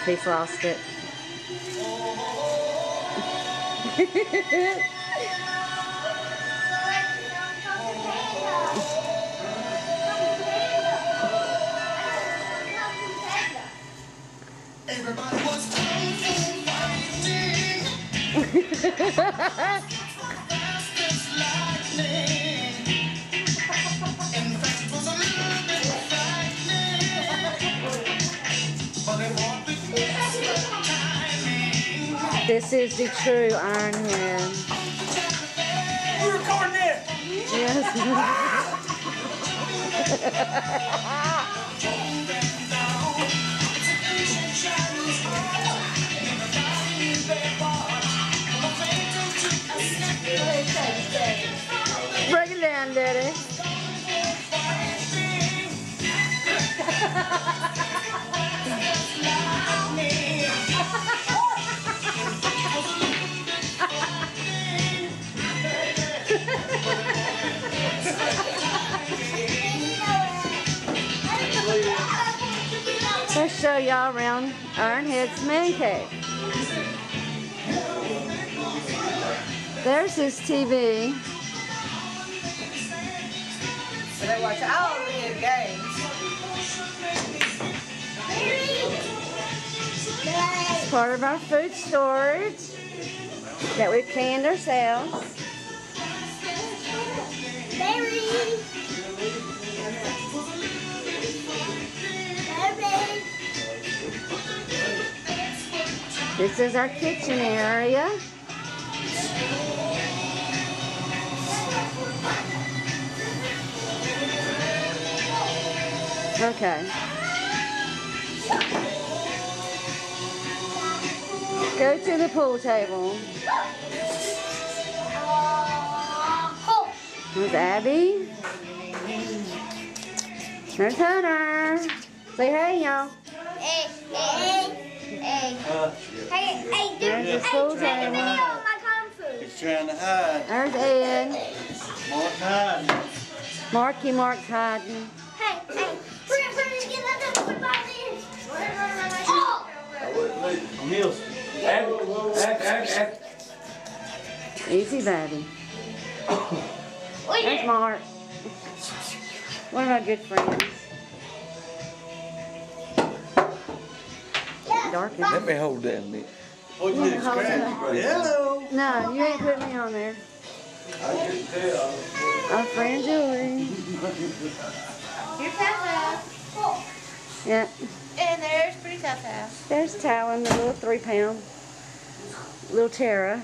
He's lost it. Everybody was fighting. This is the true Iron Head. You recording this? Yes. Break it down, Daddy. Let's show y'all around Iron Head's man cave. There's his TV. So they watch all the new games. It's part of our food storage that we canned ourselves. This is our kitchen area. Okay. Go to the pool table. There's Abby. There's Hunter. Say hey, y'all. Hey, There's the pool table. my kung fu. He's trying to hide. There's Ed. Mark hiding. Mark's hiding. Hey, bring it, get that football in. Meals. Easy, baby. There's Mark. One of our good friends. Darkest. Let me hold that a minute. Oh, you did scratch. Hello. No, you ain't putting me on there. I can tell. Our friend Julie. Here's Tata. Yeah. And there's pretty Tata. There's Talon, the little 3-pound. Little Tara.